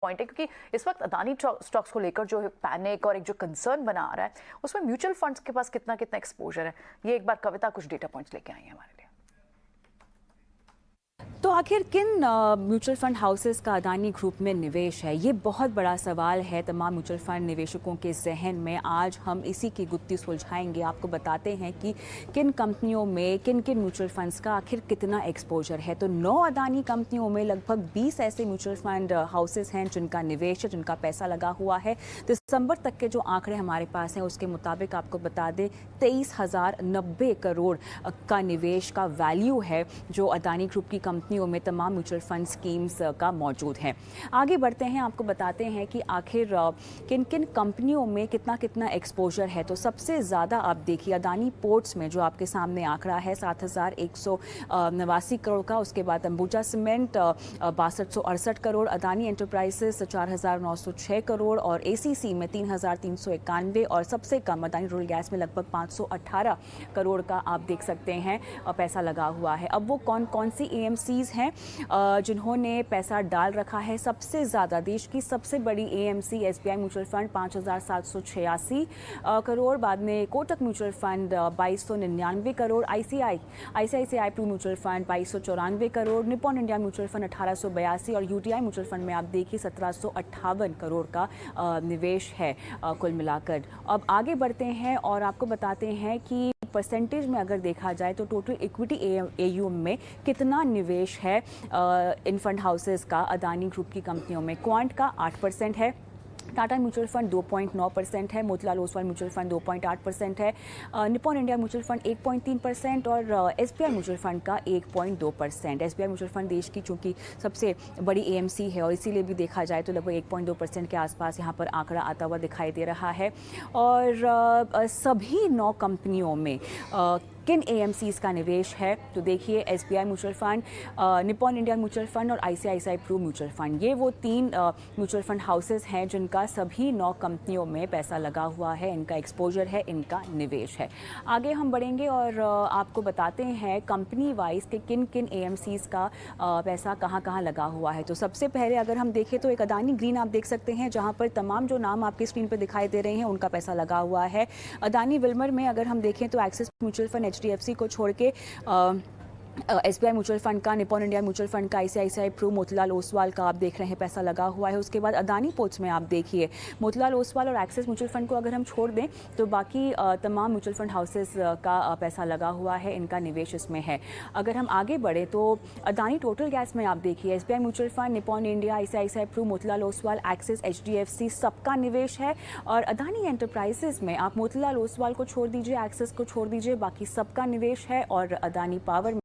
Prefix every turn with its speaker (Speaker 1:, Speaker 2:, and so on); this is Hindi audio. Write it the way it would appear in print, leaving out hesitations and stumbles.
Speaker 1: पॉइंट है, क्योंकि इस वक्त अदानी स्टॉक्स को लेकर जो पैनिक और एक जो कंसर्न बना आ रहा है, उसमें म्यूचुअल फंड्स के पास कितना कितना एक्सपोजर है। ये एक बार कविता कुछ डेटा पॉइंट्स लेके आई है हमारे लिए।
Speaker 2: तो आखिर किन म्यूचुअल फंड हाउसेस का अदानी ग्रुप में निवेश है, ये बहुत बड़ा सवाल है तमाम म्यूचुअल फंड निवेशकों के जहन में। आज हम इसी की गुत्थी सुलझाएंगे, आपको बताते हैं कि किन कंपनियों में किन किन म्यूचुअल फंड्स का आखिर कितना एक्सपोजर है। तो 9 अदानी कंपनियों में लगभग 20 ऐसे म्यूचुअल फंड हाउसेस हैं जिनका निवेश है, जिनका पैसा लगा हुआ है। दिसंबर तक के जो आंकड़े हमारे पास हैं उसके मुताबिक आपको बता दें 23,090 करोड़ का निवेश का वैल्यू है जो अदानी ग्रुप की कंपनियों में तमाम म्यूचुअल फंड स्कीम्स का मौजूद है। आगे बढ़ते हैं, आपको बताते हैं कि आखिर किन किन कंपनियों में कितना कितना एक्सपोजर है। तो सबसे ज़्यादा आप देखिए अदानी पोर्ट्स में जो आपके सामने आंकड़ा है 7,189 करोड़ का, उसके बाद अंबुजा सीमेंट 6268 करोड़, अदानी एंटरप्राइजेस 4,906 करोड़ और एसीसी में 3,391 और सबसे कम अदानी रूरल गैस में लगभग 518 करोड़ का आप देख सकते हैं पैसा लगा हुआ है। अब वो कौन कौन सी एएमसीज हैं जिन्होंने पैसा डाल रखा है। सबसे ज़्यादा देश की सबसे बड़ी AMC SBI mutual fund 5,786 crore, बाद में Kotak mutual fund 2,299 crore, ICICI Pru mutual fund 2,294 crore, Nippon India mutual fund 1,882 और यूटीआई म्यूचुअल फंड में आप देखिए 1,758 करोड़ का निवेश है कुल मिलाकर। अब आगे बढ़ते हैं और आपको बताते हैं कि परसेंटेज में अगर देखा जाए तो टोटल इक्विटी एयूएम में कितना निवेश है इन फंड हाउसेस का अदानी ग्रुप की कंपनियों में। क्वांट का 8% है, टाटा म्यूचुअल फंड 2.9% है, मोतीलाल ओसवाल म्यूचुअल फंड 2.8% है, निप्पॉन इंडिया म्यूचुअल फंड 1.3% और एसबीआई म्यूचुअल फंड का 1.2%। एसबीआई म्यूचुअल फंड देश की चूंकि सबसे बड़ी एएमसी है और इसीलिए भी देखा जाए तो लगभग 1.2% के आसपास यहाँ पर आंकड़ा आता हुआ दिखाई दे रहा है। और सभी 9 कंपनियों में किन एएमसीज का निवेश है तो देखिए SBI mutual fund, Nippon India mutual fund और आईसीआईसीआई प्रू म्यूचुअल फंड, ये वो 3 म्यूचुअल फंड हाउसेस हैं जिनका सभी 9 कंपनियों में पैसा लगा हुआ है, इनका एक्सपोजर है, इनका निवेश है। आगे हम बढ़ेंगे और आपको बताते हैं कंपनी वाइज के किन किन एएमसीज का पैसा कहाँ कहाँ लगा हुआ है। तो सबसे पहले अगर हम देखें तो एक अदानी ग्रीन आप देख सकते हैं जहाँ पर तमाम जो नाम आपकी स्क्रीन पर दिखाई दे रहे हैं उनका पैसा लगा हुआ है। अदानी विल्मर में अगर हम देखें तो एक्सिस म्यूचुअल फंड एचडीएफसी को छोड़ के एसबीआई म्यूचुअल फंड का, निप्पॉन इंडिया म्यूचुअल फंड का, आईसीआईसीआई प्रू, मोतीलाल ओसवाल का आप देख रहे हैं पैसा लगा हुआ है। उसके बाद अदानी पोर्ट्स में आप देखिए मोतीलाल ओसवाल और एक्सिस म्यूचुअल फंड को अगर हम छोड़ दें तो बाकी तमाम म्यूचुअल फंड हाउसेस का पैसा लगा हुआ है, इनका निवेश इसमें है। अगर हम आगे बढ़े तो अदानी टोटल गैस में आप देखिए SBI mutual fund, Nippon India, ICICI Pru, Motilal Oswal, Axis, HDFC सबका निवेश है। और अदानी एंटरप्राइजेस में आप मोतीलाल ओसवाल को छोड़ दीजिए, एक्सिस को छोड़ दीजिए, बाकी सबका निवेश है। और अदानी पावर